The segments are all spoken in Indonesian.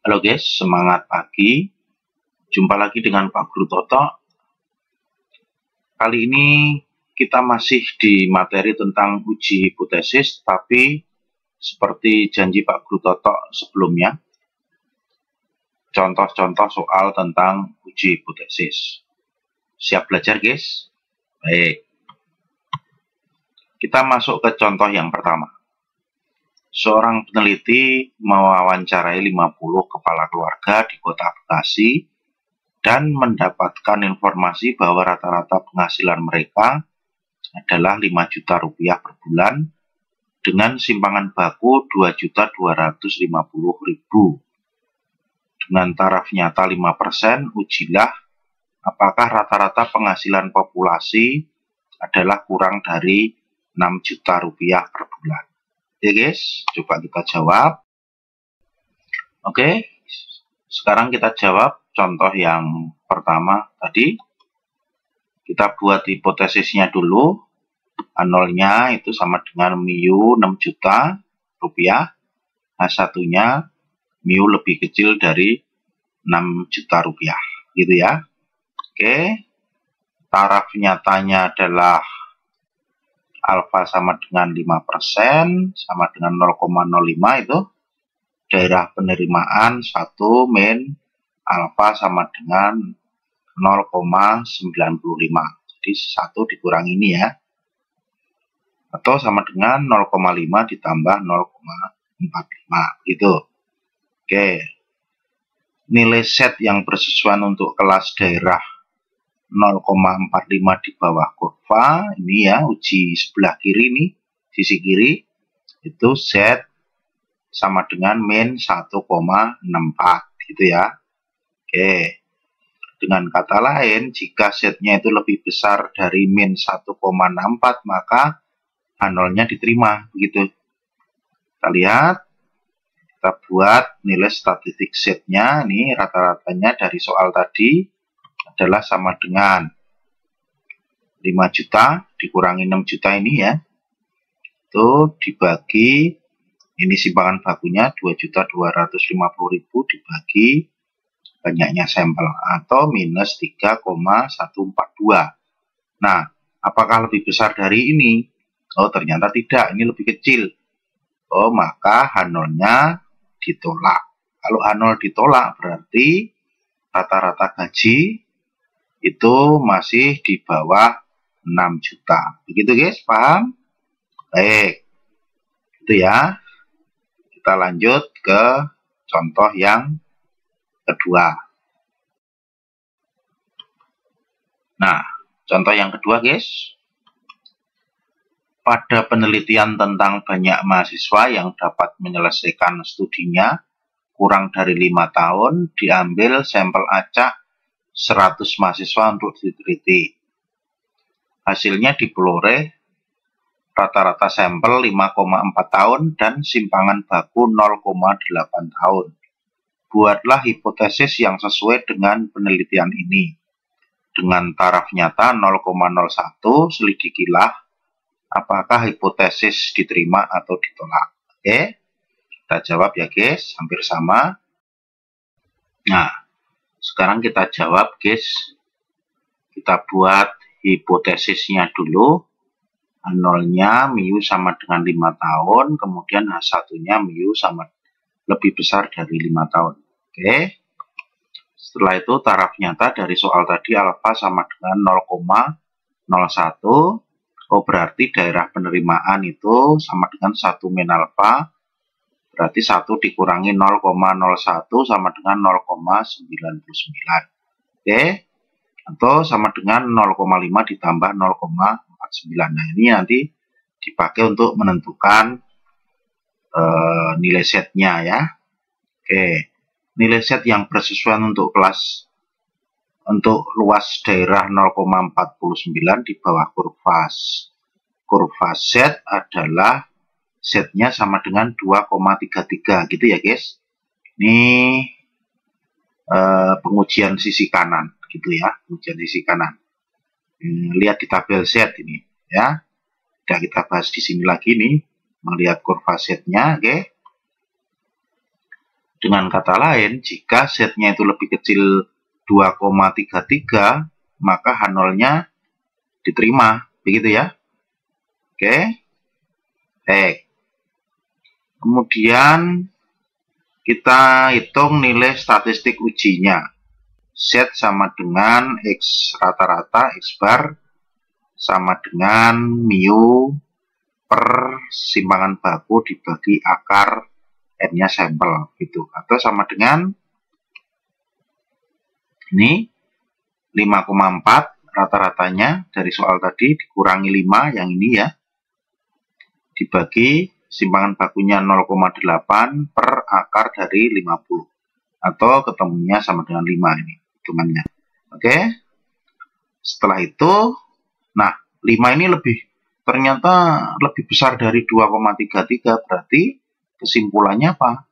Halo guys, semangat pagi. Jumpa lagi dengan Pak Guru Toto. Kali ini kita masih di materi tentang uji hipotesis, tapi seperti janji Pak Guru Toto sebelumnya, contoh-contoh soal tentang uji hipotesis. Siap belajar guys? Baik. Kita masuk ke contoh yang pertama. Seorang peneliti mewawancarai 50 kepala keluarga di kota Bekasi dan mendapatkan informasi bahwa rata-rata penghasilan mereka adalah 5 juta rupiah per bulan dengan simpangan baku 2.250.000. Dengan taraf nyata 5%, ujilah apakah rata-rata penghasilan populasi adalah kurang dari 6 juta rupiah per bulan. Oke guys, coba kita jawab. Oke, sekarang kita jawab contoh yang pertama tadi. Kita buat hipotesisnya dulu. A0-nya itu sama dengan mu 6 juta rupiah. H1-nya mu lebih kecil dari 6 juta rupiah. Gitu ya. Oke. Taraf nyatanya adalah alfa sama dengan 5%, sama dengan 0,05 itu. Daerah penerimaan 1 min alfa sama dengan 0,95. Jadi 1 dikurangi ini ya. Atau sama dengan 0,5 ditambah 0,45 gitu. Oke. Nilai set yang bersesuaian untuk kelas daerah 0,45 di bawah kurva. Ini ya, uji sebelah kiri nih, sisi kiri. Itu Z sama dengan min 1,64 gitu ya. Oke. Dengan kata lain, jika Z-nya itu lebih besar dari min 1,64, maka H0-nya diterima begitu. Kita lihat. Kita buat nilai statistik Z-nya. Ini rata-ratanya dari soal tadi adalah sama dengan 5 juta dikurangi 6 juta ini ya. Itu dibagi, ini simpangan bakunya 2.250.000 dibagi banyaknya sampel atau minus 3,142. Nah, apakah lebih besar dari ini? Oh, ternyata tidak, ini lebih kecil. Oh, maka H0-nya ditolak. Kalau H0 ditolak berarti rata-rata gaji itu masih di bawah 6 juta. Begitu guys, paham? Baik. Itu ya. Kita lanjut ke contoh yang kedua. Nah, contoh yang kedua guys. Pada penelitian tentang banyak mahasiswa yang dapat menyelesaikan studinya kurang dari 5 tahun, diambil sampel acak 100 mahasiswa untuk diteliti. Hasilnya diperoleh rata-rata sampel 5,4 tahun dan simpangan baku 0,8 tahun. Buatlah hipotesis yang sesuai dengan penelitian ini. Dengan taraf nyata 0,01, selidikilah apakah hipotesis diterima atau ditolak. Oke, kita jawab ya guys, hampir sama. Nah, sekarang kita jawab guys. Kita buat hipotesisnya dulu. H0-nya mu sama dengan 5 tahun, kemudian H1-nya mu sama lebih besar dari 5 tahun. Oke. Setelah itu taraf nyata dari soal tadi alfa sama dengan 0,01. Oh, berarti daerah penerimaan itu sama dengan 1 min alfa. Berarti 1 dikurangi 0,01 sama dengan 0,99. Oke. Atau sama dengan 0,5 ditambah 0,49. Nah, ini nanti dipakai untuk menentukan nilai setnya ya. Oke. Nilai set yang bersesuaian untuk kelas untuk luas daerah 0,49 di bawah kurva Z adalah Z-nya sama dengan 2,33 gitu ya guys. Ini pengujian sisi kanan gitu ya, pengujian sisi kanan. Lihat di tabel Z ini ya. Sudah kita bahas di sini lagi nih, melihat kurva Z-nya, oke. Dengan kata lain, jika Z-nya itu lebih kecil 2,33, maka H0-nya diterima, begitu ya. Oke. Baik. Kemudian kita hitung nilai statistik ujinya. Z sama dengan X rata-rata, X bar sama dengan mu per simpangan baku dibagi akar N-nya sampel gitu, atau sama dengan ini 5,4 rata-ratanya dari soal tadi dikurangi 5 yang ini ya, dibagi simpangan bakunya 0,8 per akar dari 50, atau ketemunya sama dengan 5 ini hitungannya. Oke, setelah itu nah 5 ini ternyata lebih besar dari 2,33, berarti kesimpulannya apa?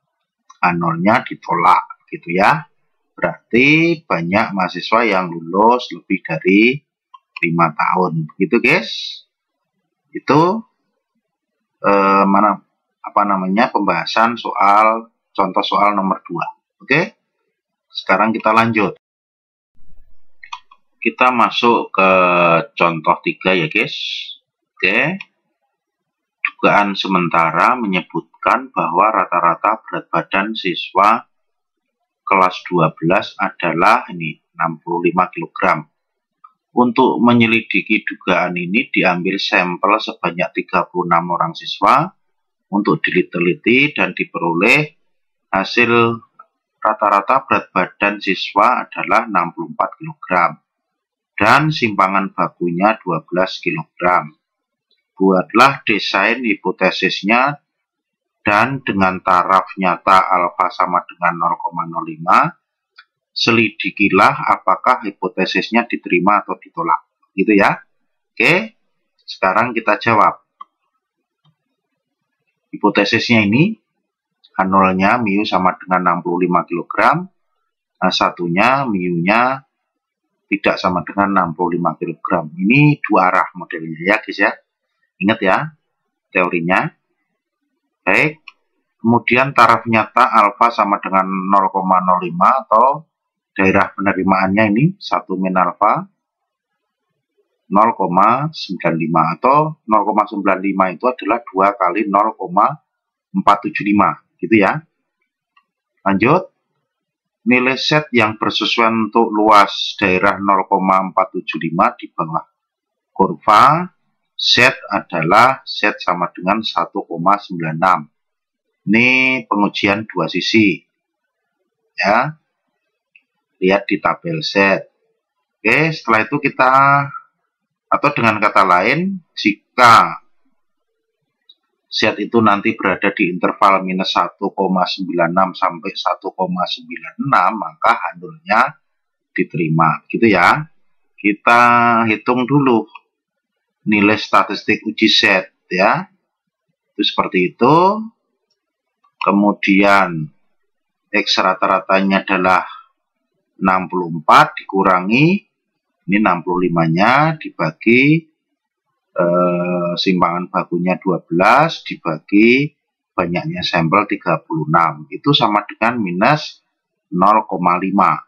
H0-nya ditolak gitu ya. Berarti banyak mahasiswa yang lulus lebih dari 5 tahun. Gitu guys. Itu pembahasan soal contoh soal nomor 2. Oke. Sekarang kita lanjut. Kita masuk ke contoh 3 ya guys. Oke. Dugaan sementara menyebutkan bahwa rata-rata berat badan siswa kelas 12 adalah ini 65 kg. Untuk menyelidiki dugaan ini diambil sampel sebanyak 36 orang siswa untuk diteliti dan diperoleh hasil rata-rata berat badan siswa adalah 64 kg dan simpangan bakunya 12 kg. Buatlah desain hipotesisnya dan dengan taraf nyata alfa sama dengan 0,05, selidikilah apakah hipotesisnya diterima atau ditolak. Gitu ya. Oke, sekarang kita jawab. Hipotesisnya ini, H0-nya mu sama dengan 65 kg, H1-nya mu-nya tidak sama dengan 65 kg. Ini dua arah modelnya ya guys ya. Ingat ya teorinya. Baik, kemudian taraf nyata alfa sama dengan 0,05 atau daerah penerimaannya ini 1 min alfa 0,95 atau 0,95 itu adalah 2 kali 0,475 gitu ya. Lanjut, nilai Z yang bersesuaian untuk luas daerah 0,475 di bawah kurva Z adalah Z sama dengan 1,96. Ini pengujian dua sisi ya, lihat di tabel Z. Oke, setelah itu kita, atau dengan kata lain, jika Z itu nanti berada di interval minus 1,96 sampai 1,96, maka H0-nya diterima gitu ya. Kita hitung dulu nilai statistik uji Z ya, itu seperti itu. Kemudian X rata-ratanya adalah 64 dikurangi ini 65-nya dibagi simpangan bakunya 12 dibagi banyaknya sampel 36, itu sama dengan minus 0,5.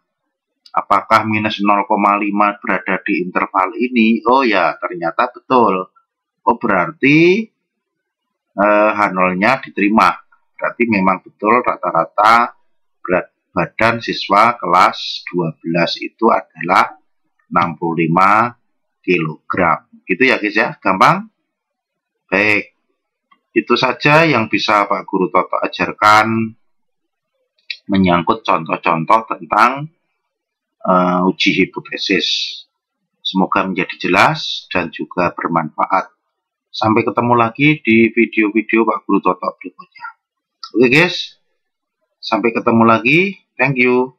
Apakah minus 0,5 berada di interval ini? Oh ya, ternyata betul. Oh berarti H0-nya diterima. Berarti memang betul rata-rata berat badan siswa kelas 12 itu adalah 65 kg. Gitu ya guys ya, gampang. Baik, itu saja yang bisa Pak Guru Toto ajarkan menyangkut contoh-contoh tentang uji hipotesis. Semoga menjadi jelas dan juga bermanfaat. Sampai ketemu lagi di video-video Pak Guru Toto berikutnya. Oke guys, sampai ketemu lagi. Thank you.